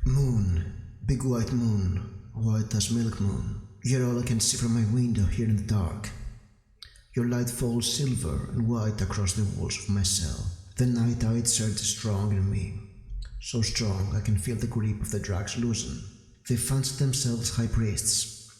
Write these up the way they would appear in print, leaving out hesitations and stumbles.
Moon, big white moon, white as milk moon. You're all I can see from my window here in the dark. Your light falls silver and white across the walls of my cell. The night tide surges strong in me. So strong I can feel the grip of the drugs loosen. They fancy themselves high priests.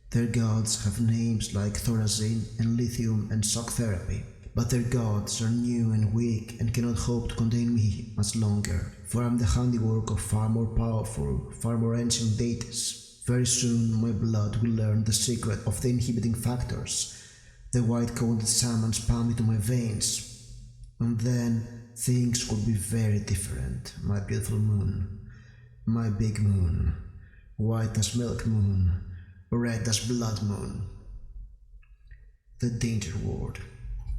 Their gods have names like Thorazine and lithium and shock therapy. But their gods are new and weak and cannot hope to contain me much longer, for I am the handiwork of far more powerful, far more ancient deities. Very soon my blood will learn the secret of the inhibiting factors. The white-coated shamans pump into my veins. And then things will be very different, my beautiful moon. My big moon. White as milk moon. Red as blood moon. The Danger Ward.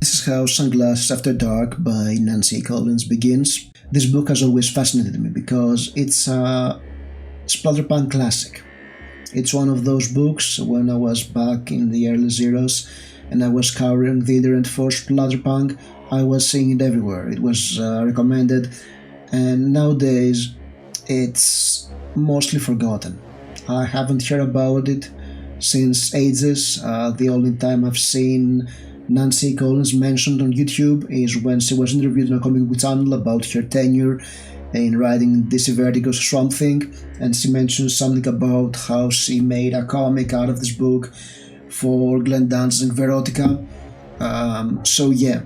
This is how Sunglasses After Dark by Nancy Collins begins. This book has always fascinated me because it's a splatterpunk classic. It's one of those books when I was back in the early zeros and I was scouring the internet for splatterpunk. I was seeing it everywhere. It was recommended, and nowadays it's mostly forgotten. I haven't heard about it since ages. The only time I've seen Nancy Collins mentioned on YouTube is when she was interviewed on a comic book channel about her tenure in writing DC Vertigo's Swamp Thing, and she mentioned something about how she made a comic out of this book for Glenn Danzig Verotica. So yeah,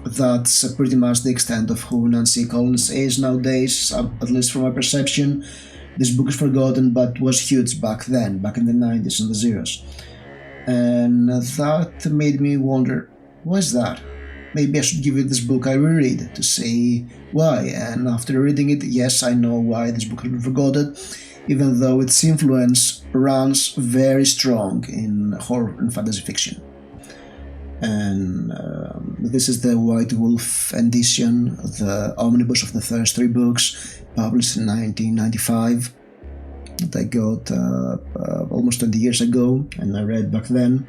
that's pretty much the extent of who Nancy Collins is nowadays, at least from my perception. This book is forgotten, but was huge back then, back in the 90s and the zeros. And that made me wonder, why is that? Maybe I should give it this book a reread to see why. And after reading it, yes, I know why this book has been forgotten, even though its influence runs very strong in horror and fantasy fiction. And this is the White Wolf edition, the omnibus of the first three books, published in 1995. That I got almost 20 years ago, and I read back then.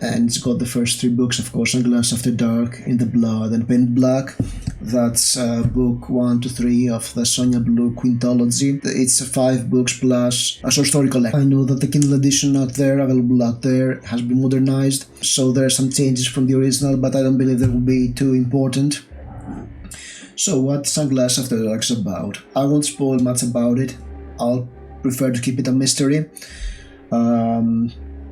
And it's got the first three books, of course, Sunglasses After Dark, In the Blood, and Painted Black. That's book 1 to 3 of the Sonja Blue quintology. It's 5 books plus a short story collection. I know that the Kindle edition available out there, has been modernized, so there are some changes from the original, but I don't believe they will be too important. So what Sunglasses After Dark is about? I won't spoil much about it. I'll prefer to keep it a mystery.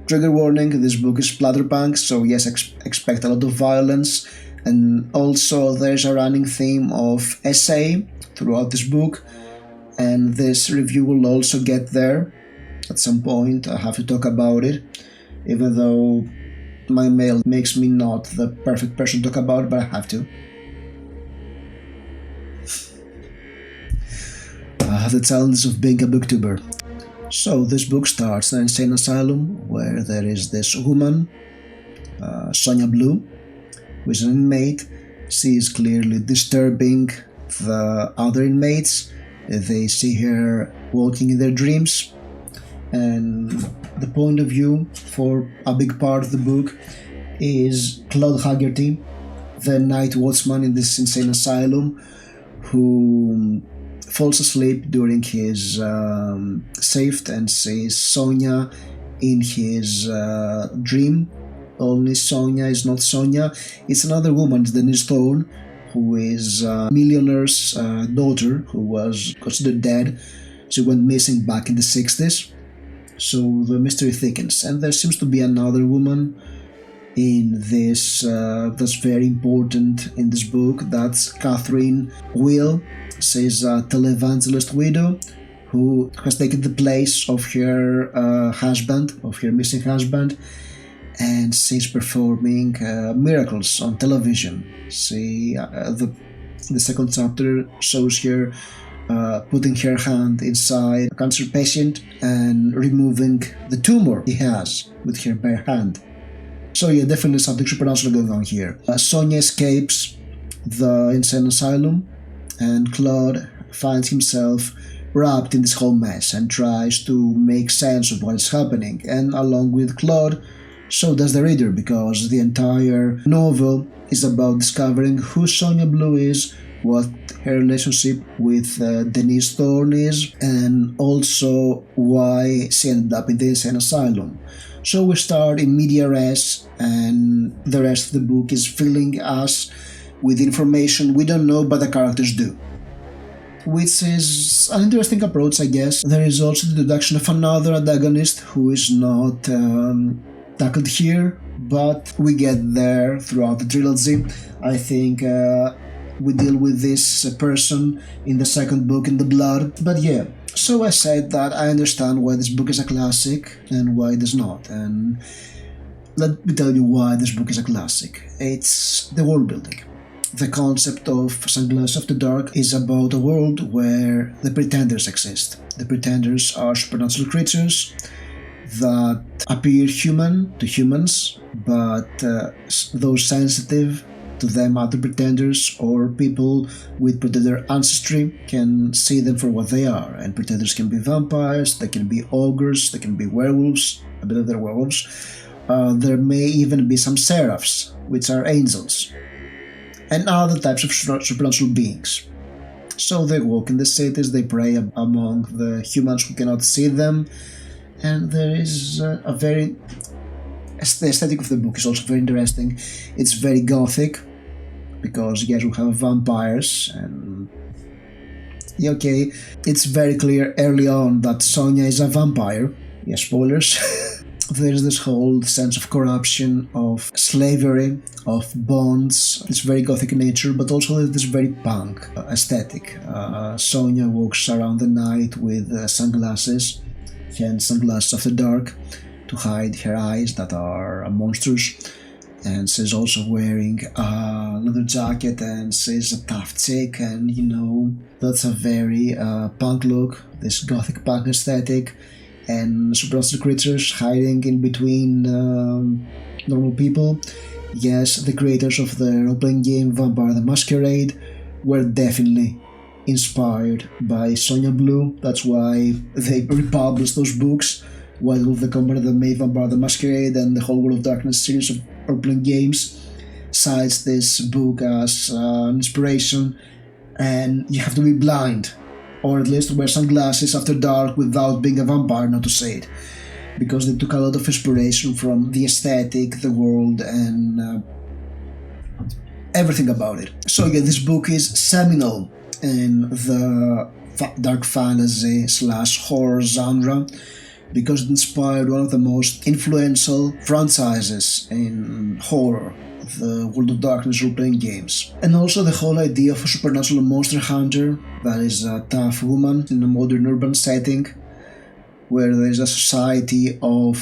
Trigger warning, this book is splatterpunk, so yes, expect a lot of violence, and also there's a running theme of SA throughout this book, and this review will also get there at some point. I have to talk about it, even though my mail makes me not the perfect person to talk about it, but I have to. The challenges of being a booktuber. So this book starts in an insane asylum where there is this woman, Sonja Blue, who is an inmate. She is clearly disturbing the other inmates. They see her walking in their dreams, and the point of view for a big part of the book is Claude Haggerty, the night watchman in this insane asylum, who falls asleep during his shift and sees Sonja in his dream. Only Sonja is not Sonja. It's another woman, it's Denise Thorne, who is a millionaire's daughter who was considered dead. She went missing back in the 60s. So the mystery thickens, and there seems to be another woman in this that's very important in this book. That's Catherine Will. She's a televangelist widow who has taken the place of her husband, of her missing husband, and she's performing miracles on television. The second chapter shows her putting her hand inside a cancer patient and removing the tumor he has with her bare hand. So yeah, definitely something supernatural going on here. Sonja escapes the insane asylum, and Claude finds himself wrapped in this whole mess and tries to make sense of what is happening. And along with Claude, so does the reader, because the entire novel is about discovering who Sonja Blue is, what her relationship with Denise Thorne is, and also why she ended up in the insane asylum. So we start in media res, and the rest of the book is filling us with information we don't know but the characters do, which is an interesting approach, I guess. There is also the introduction of another antagonist who is not tackled here, but we get there throughout the trilogy. I think we deal with this person in the second book, in The Blood. But yeah, so I said that I understand why this book is a classic and why it is not. And let me tell you why this book is a classic. It's the world building. The concept of Sunglasses After Dark is about a world where the Pretenders exist. The Pretenders are supernatural creatures that appear human to humans, but those sensitive to them other Pretenders or people with Pretender ancestry can see them for what they are. And Pretenders can be vampires, they can be ogres, they can be werewolves. I believe they're werewolves. There may even be some seraphs, which are angels, and other types of supernatural beings. So they walk in the cities, they prey among the humans who cannot see them, and there is a very... The aesthetic of the book is also very interesting. It's very gothic, because yes, we have vampires, and yeah, okay, it's very clear early on that Sonja is a vampire. Yeah, spoilers. There's this whole sense of corruption, of slavery, of bonds. It's very gothic in nature, but also there's this very punk aesthetic. Sonja walks around the night with sunglasses, hence Sunglasses After Dark, to hide her eyes that are monsters. And she's also wearing a leather jacket, and she's a tough chick, and you know, that's a very punk look, this gothic punk aesthetic. And supernatural creatures hiding in between normal people. Yes, the creators of the role-playing game Vampire the Masquerade were definitely inspired by Sonja Blue. That's why they republished those books, Wild Wolf the Company that made Vampire the Masquerade and the whole World of Darkness series of role-playing games cites this book as an inspiration. And you have to be blind, or at least wear sunglasses after dark without being a vampire not to say it, because they took a lot of inspiration from the aesthetic, the world, and everything about it. So yeah, this book is seminal in the dark fantasy / horror genre, because it inspired one of the most influential franchises in horror, the World of Darkness role-playing games. And also the whole idea of a supernatural monster hunter that is a tough woman in a modern urban setting, where there is a society of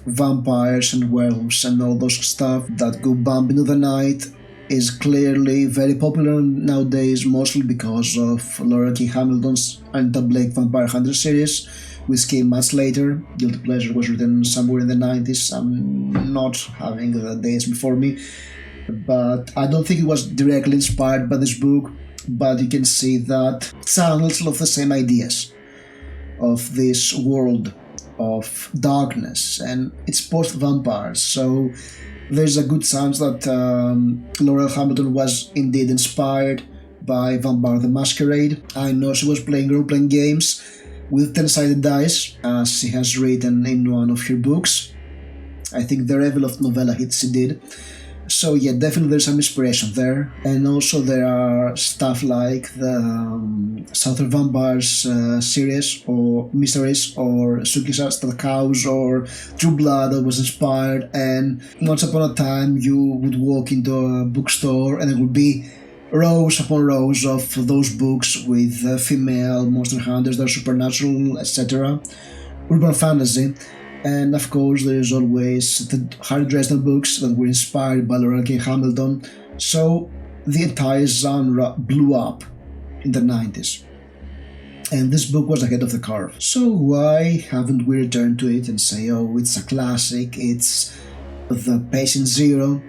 vampires and werewolves and all those stuff that go bump into the night, is clearly very popular nowadays, mostly because of Laurell Hamilton's Anita Blake Vampire Hunter series, which came much later. Guilty Pleasure was written somewhere in the 90s. I'm not having the dates before me, but I don't think it was directly inspired by this book, but you can see that channels of the same ideas of this world of darkness, and it's post-vampires, so there's a good chance that Laurell Hammilton was indeed inspired by Vampire the Masquerade. I know she was playing role-playing games with 10-sided dice, as she has written in one of her books. I think the Reveloft novella hit she did. So yeah, definitely there's some inspiration there. And also there are stuff like the Southern Vampires series, or mysteries, or Suki's the Cows, or True Blood that was inspired. And once upon a time you would walk into a bookstore and it would be rows upon rows of those books with female monster hunters that are supernatural, etc. Urban fantasy. And of course there is always the Harry Dresden books that were inspired by Laurell Hamilton. So the entire genre blew up in the 90s. And this book was ahead of the curve. So why haven't we returned to it and say, oh, it's a classic, it's the patient zero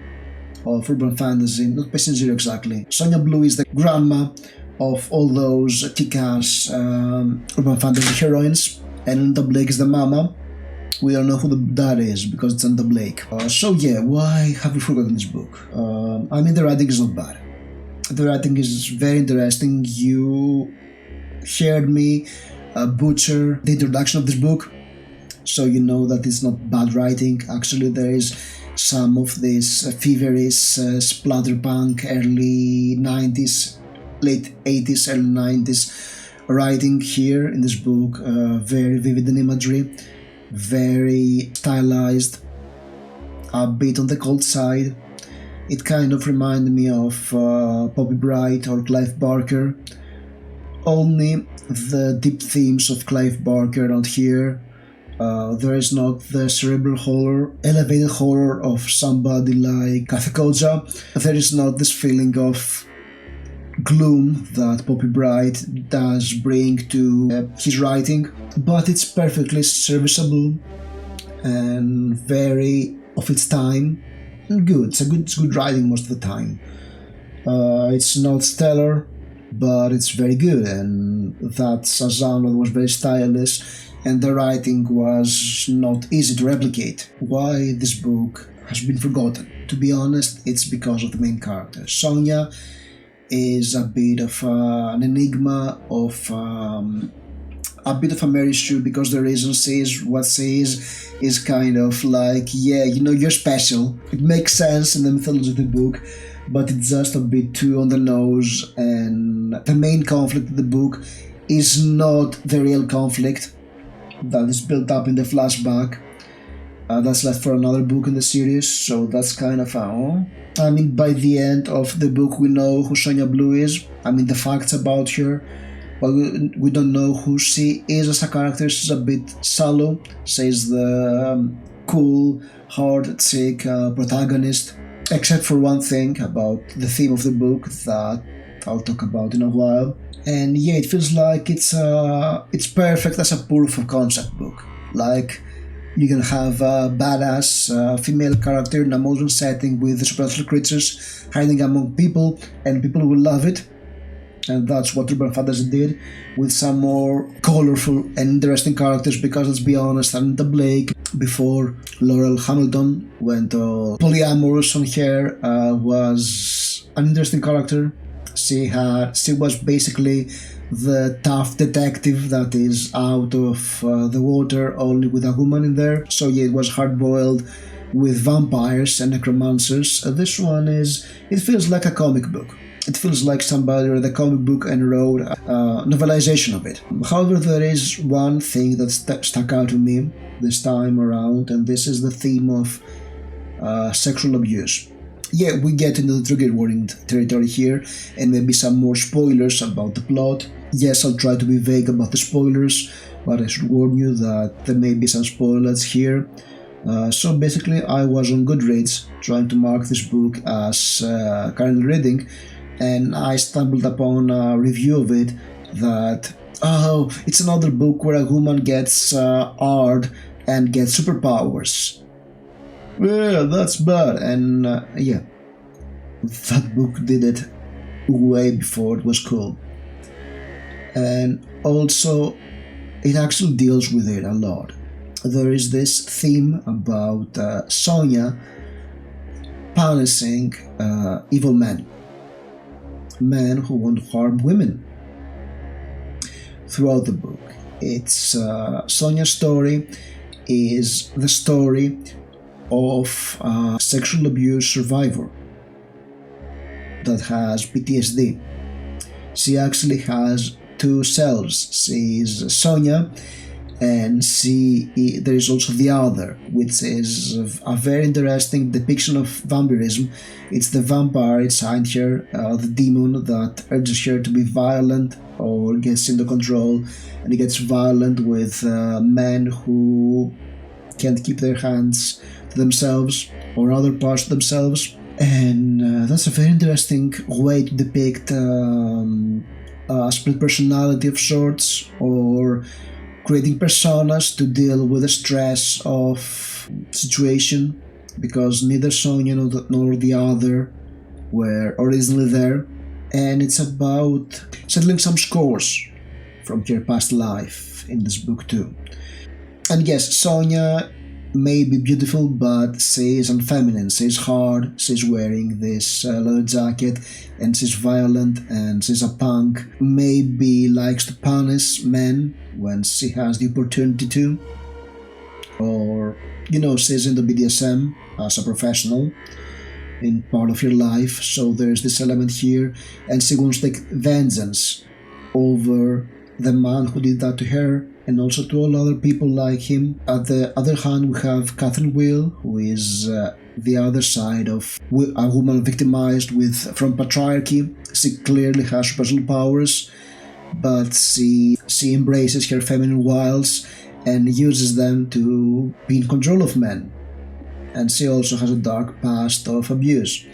of urban fantasy? Not patient zero exactly. Sonja Blue is the grandma of all those kick-ass urban fantasy heroines, and Anita Blake is the mama. We don't know who the dad is because it's Anita Blake. So yeah, why have we forgotten this book? I mean, the writing is not bad. The writing is very interesting. You heard me butcher the introduction of this book, so you know that it's not bad writing. Actually, there is some of this feverish splatterpunk early 90s, late 80s, early 90s writing here in this book. Very vivid in imagery, very stylized, a bit on the cold side. It kind of reminded me of Poppy Bright or Clive Barker, only the deep themes of Clive Barker around here. There is not the cerebral horror, elevated horror of somebody like Kathikoja. There is not this feeling of gloom that Poppy Bright does bring to his writing, but it's perfectly serviceable and very of its time and good. It's good writing most of the time. It's not stellar, but it's very good, and that's a genre that was very stylish, and the writing was not easy to replicate. Why this book has been forgotten? To be honest, it's because of the main character. Sonja is a bit of an enigma, of a bit of a Mary Sue, because the reason says what says is kind of like, yeah, you know, you're special. It makes sense in the mythology of the book, but it's just a bit too on the nose, and the main conflict of the book is not the real conflict that is built up in the flashback. That's left for another book in the series, so that's kind of I mean, by the end of the book we know who Sonja Blue is. I mean, the facts about her, but we don't know who she is as a character. She's a bit shallow. She's the cool, hard chick protagonist, except for one thing about the theme of the book that I'll talk about in a while. And yeah, it feels like it's perfect as a proof of concept book. Like, you can have a badass female character in a modern setting with supernatural creatures hiding among people, and people will love it. And that's what Urban Fantasy did, with some more colorful and interesting characters, because let's be honest, Anita Blake, before Laurell Hammilton went polyamorous on her, was an interesting character. She was basically the tough detective that is out of the water, only with a woman in there. So yeah, it was hard-boiled with vampires and necromancers. This one it feels like a comic book. It feels like somebody read a comic book and wrote a novelization of it. However, there is one thing that stuck out to me this time around, and this is the theme of sexual abuse. Yeah, we get into the trigger warning territory here, and maybe some more spoilers about the plot. Yes, I'll try to be vague about the spoilers, but I should warn you that there may be some spoilers here. So basically, I was on Goodreads trying to mark this book as currently reading, and I stumbled upon a review of it that, oh, it's another book where a woman gets hard and gets superpowers. Well, that's bad. And yeah, that book did it way before it was cool. And also, it actually deals with it a lot. There is this theme about Sonja punishing evil men who want to harm women. Throughout the book, it's Sonja's story is the story of a sexual abuse survivor that has PTSD. She actually has two selves. She is Sonja, and there is also the other, which is a very interesting depiction of vampirism. It's the vampire inside her, the demon that urges her to be violent or gets into control, and it gets violent with men who can't keep their hands to themselves or other parts of themselves. And that's a very interesting way to depict a split personality of sorts, or creating personas to deal with the stress of situation, because neither Sonja nor the other were originally there. And it's about settling some scores from her past life in this book too. And yes, Sonja may be beautiful, but she's unfeminine, she's hard, she's wearing this leather jacket, and she's violent, and she's a punk. Maybe likes to punish men when she has the opportunity to. Or, she's into BDSM as a professional in part of your life, so there's this element here, and she wants to take vengeance over the man who did that to her, and also to all other people like him. At the other hand, we have Catherine Will, who is the other side of a woman victimized from patriarchy. She clearly has special powers, but she embraces her feminine wiles and uses them to be in control of men. And she also has a dark past of abuse.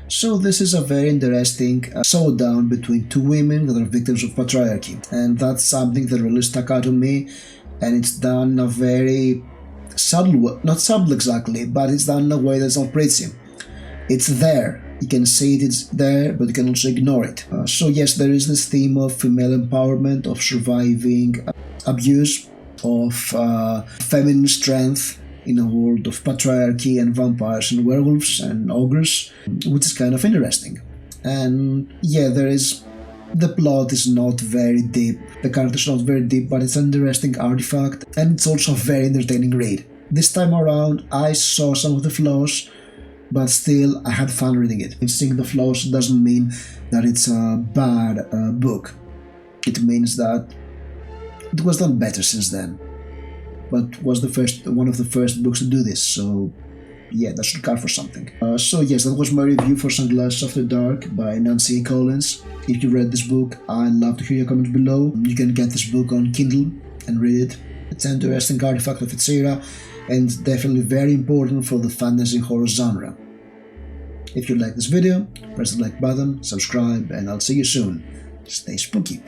So this is a very interesting showdown between two women that are victims of patriarchy. And that's something that really stuck out to me, and it's done in a very subtle way, not subtle exactly, but it's done in a way that's not preachy. It's there. You can see it's there, but you can also ignore it. So yes, there is this theme of female empowerment, of surviving abuse, of feminine strength in a world of patriarchy and vampires and werewolves and ogres, which is kind of interesting. And yeah, the plot is not very deep, the characters are not very deep, but it's an interesting artifact, and it's also a very entertaining read. This time around, I saw some of the flaws, but still I had fun reading it. Seeing the flaws doesn't mean that it's a bad book. It means that it was done better since then, but was one of the first books to do this, so yeah, that should count for something. So yes, that was my review for Sunglasses After Dark by Nancy A. Collins. If you read this book, I'd love to hear your comments below. You can get this book on Kindle and read it. It's an interesting artifact of its era, and definitely very important for the fantasy horror genre. If you like this video, press the like button, subscribe, and I'll see you soon. Stay spooky.